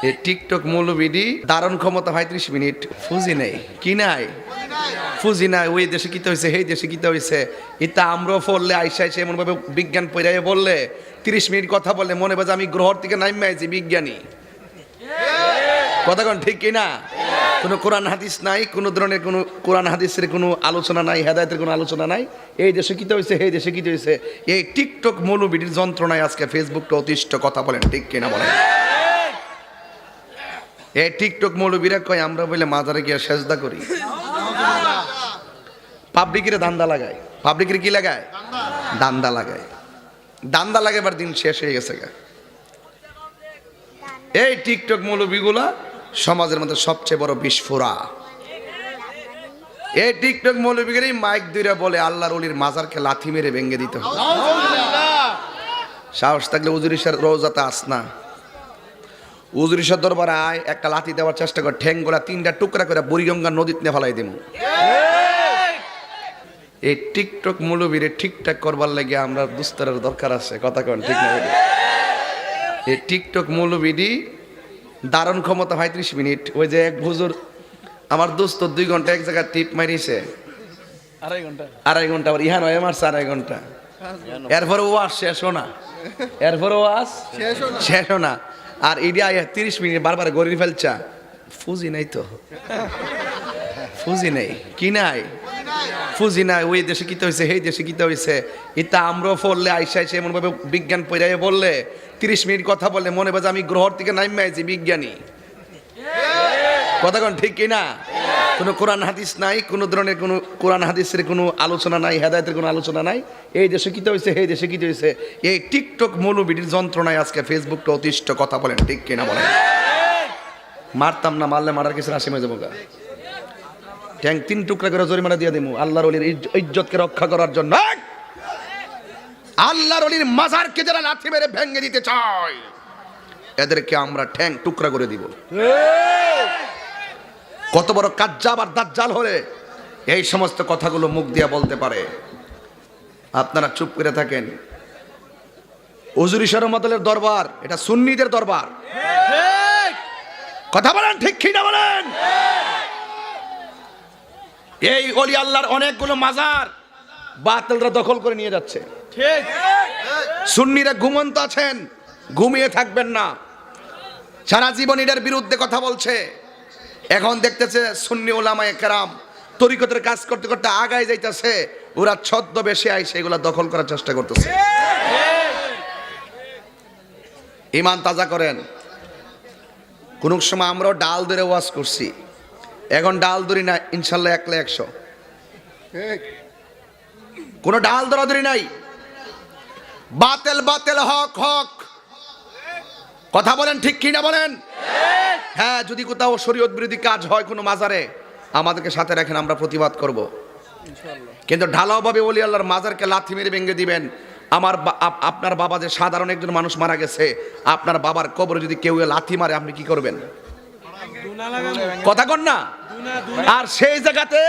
এই টিকটক মৌলবিডি ধারণ ক্ষমতা ৩৫ মিনিট ফুজি নেই কি নাই ফুজি নাই ওই দেশে কিতে হয়েছে সেই দেশে কিতে হয়েছে এটা আমরা পড়লে আইসা আইসা এমনভাবে বিজ্ঞান পড়াই বললে ৩০ মিনিট কথা বললে মনে বাজে আমি গ্রহর থেকে নাইমে আইছি বিজ্ঞানী কথা কোন ঠিক কিনা কোনো কোরআন হাদিস নাই কোনো ধরনের কোনো কোরআন হাদিসের কোনো আলোচনা নাই হেদায়েতের কোনো আলোচনা নাই এই দেশে কিতে হয়েছে সেই দেশে কিতে হয়েছে এই টিকটক মৌলবিডির যন্ত্রণায় আজকে ফেসবুকটা অতিষ্ঠ কথা বলেন ঠিক কিনা বলেন এই টিকটক মৌলবীরা কয় আমরা বলে মাজারে গিয়ে সেজদা করি পাবলিকের দান্দা লাগায় পাবলিকের কি লাগায় দান্দা লাগায় দান্দা লাগাবার দিন শেষ হয়ে গেছে গা এই টিকটক মৌলবীগুলা সমাজের মধ্যে সবচেয়ে বড় বিস্ফোরা এই টিকটক মৌলবীগেরই মাইক দুইরা বলে আল্লাহর ওলির মাজারকে লাথি মেরে ভেঙে দিতে হবে সাহস থাকলে উজুরিশার রোজাতে আসনা উজুরিশার দরবারে আয় একটা লাথি দেওয়ার চেষ্টা কর ঠ্যাংগুলা 3টা টুকরা করে বুড়িগঙ্গা নদীতে নিয়ে ফেলাই দেবো এই টিকটক মৌলবীরে ঠিকঠাক করবার লাগে আমরা দুস্তরের দরকার আছে কথা কন ঠিক না এই টিকটক মৌলবিডি ধারণ ক্ষমতা ৩৫ মিনিট ওই যে এক হুজুর আমার দোস্ত 2 ঘন্টা এক জায়গায় টিপ মারিছে আড়াই ঘন্টা আবার ইহান হয়ে মারছে 2.5 ঘন্টা এরপরে ওয়াজ শেষ না এরপরে ওয়াজ শেষ না আর ইডিয়া 30 মিনিট বারবার গড়ি ফেলছা ফুজি নাই তো ফুজি নেই কি নাই ফুজি নাই ওই দেশে কিতে হয়েছে সেই দেশে কিতে হয়েছে এটা আমরা পড়লে আইসা আইসা এমনভাবে বিজ্ঞান পড়াই বললে 30 মিনিট কথা বললে মনে বাজে আমি গ্রহর থেকে নাইমে আইছি বিজ্ঞানী কথা কোন ঠিক কিনা কোনো কোরআন হাদিস নাই কোনো ধরনের কোনো কোরআন হাদিসের কোনো আলোচনা নাই হেদায়েতের কোনো আলোচনা নাই এই দেশে কিতে হয়েছে সেই দেশে কিতে হয়েছে এই টিকটক মৌলবিডির যন্ত্রণায় আজকে ফেসবুকটা অতিষ্ঠ কথা বলেন ঠিক কিনা বলেন মারতাম না মারলে মারার কিছু রাশি হয়ে যাবো গা ট্যাং 3 টুকরা করে জরিমানা দিয়ে দেবো আল্লাহর ওলির ইজ্জতকে রক্ষা করার জন্য আল্লাহর ওলির মাজারকে যারা লাথি মেরে ভেঙে দিতে চায় এদেরকে আমরা ঠ্যাং টুকরা করে দিব কত বড় কাজ্জাব আর দাজ্জাল হলে এই সমস্ত কথাগুলো মুখ দিয়ে বলতে পারে আপনারা চুপ করে থাকেন হুজুরি শরমতলের দরবার এটা সুন্নিদের দরবার কথা বলেন ঠিক কি না বলেন এই ওলি আল্লাহর অনেকগুলো মাজার বাতিলরা দখল করে নিয়ে যাচ্ছে ঠিক সুন্নিরা ঘুমন্ত আছেন ঘুমিয়ে থাকবেন না সারা জীবন এদের বিরুদ্ধে কথা বলছে এখন দেখতেছে সুন্নি উলামায়ে কেরাম তরিকতের কাজ করতে করতে আগায় যাইতেছে ওরা ছদ্মবেশে আইসে এগুলা দখল করার চেষ্টা করতেছে ঈমান তাজা করেন কোন সময় আমরাও ডাল ধরে ওয়াজ করছি এখন ডাল ধরি না ইনশাল্লাহ 100 কোন ডাল ধরাধরি নাই বাতিল বাতিল হক হক কথা বলেন ঠিক কি না বলেন হ্যাঁ যদি কোথাও শরীয়ত বিরোধী কাজ হয় কোনো মাজারে আমাদেরকে সাথে রাখেন আমরা প্রতিবাদ করব কিন্তু ঢালাওভাবে ওলি আল্লাহর মাজারকে লাথি মেরে ভেঙে দিবেন আপনার বাবা যে সাধারণ একজন মানুষ মারা গেছে আপনার বাবার কবরে যদি কেউ লাথি মারে আপনি কি করবেন কথা কন না আর সেই জায়গাতে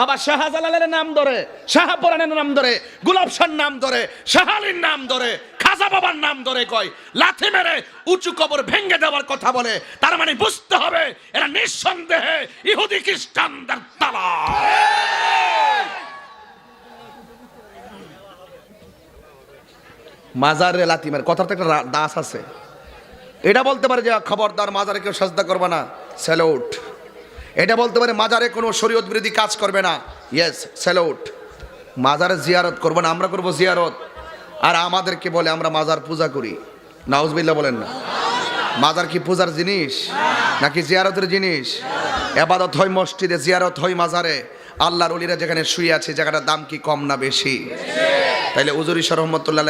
বাবা শাহজালালের নাম ধরে শাহপরানের নাম ধরে গোলাপ শাহর নাম ধরে শাহালির নাম ধরে খাজা বাবার নাম ধরে কয় লাথি মেরে উঁচু কবর ভেঙে দেওয়ার কথা বলে তার মানে বুঝতে হবে এরা নিঃসন্দেহে ইহুদি খ্রিস্টানদের তালা মাজারে লাথি মেরে কথার তো একটা দাস আছে এটা বলতে পারে যে খবরদার মাজারে কেউ সাজদা করবে না স্যালুট এটা বলতে পারে মাজারে কোনো শরীয়ত বিরোধী কাজ করবে না ইয়েস স্যালুট মাজারে জিয়ারত করবো না আমরা করবো জিয়ারত আর আমাদেরকে বলে আমরা মাজার পূজা করি নাউজুবিল্লাহ বলেন না মাজার কি পূজার জিনিস নাকি জিয়ারতের জিনিস ইবাদত হয় মসজিদে জিয়ারত হয় মাজারে আল্লাহর ওলিরা যেখানে শুয়ে আছে জায়গাটার দাম কি কম না বেশি তাইলে হুজুরি রহমাতুল্লাহ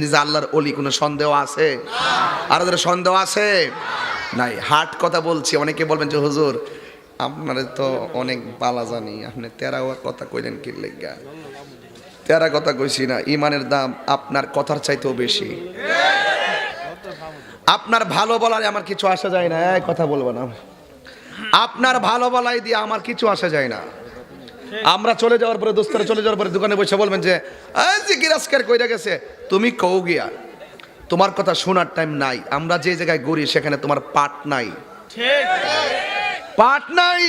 নিজে আল্লাহর ওলি কোনো সন্দেহ আছে আর ওদের সন্দেহ আছে নাই হাট কথা বলছি অনেকে বলবেন যে হুজুর আপনার তো অনেক বালা জানি আপনি তেরা কথা কইলেন কি লেগা তেরা কথা কইছি না ইমানের দাম আপনার কথার চাইতেও বেশি আপনার ভালো বলায় আমার কিছু আসা যায় না এই কথা বলবো না আপনার ভালো বলাই দিয়ে আমার কিছু আসা যায় না আমরা চলে যাওয়ার পরে দোস্তরা চলে যাওয়ার পরে দোকানে বসে বলবেন যে জিকির আজকার কইরা গেছে তুমি কও গিয়া তোমার কথা শোনার টাইম নাই। আমরা যে জায়গায় ঘুরি সেখানে তোমার পাট নাই, পাট নাই।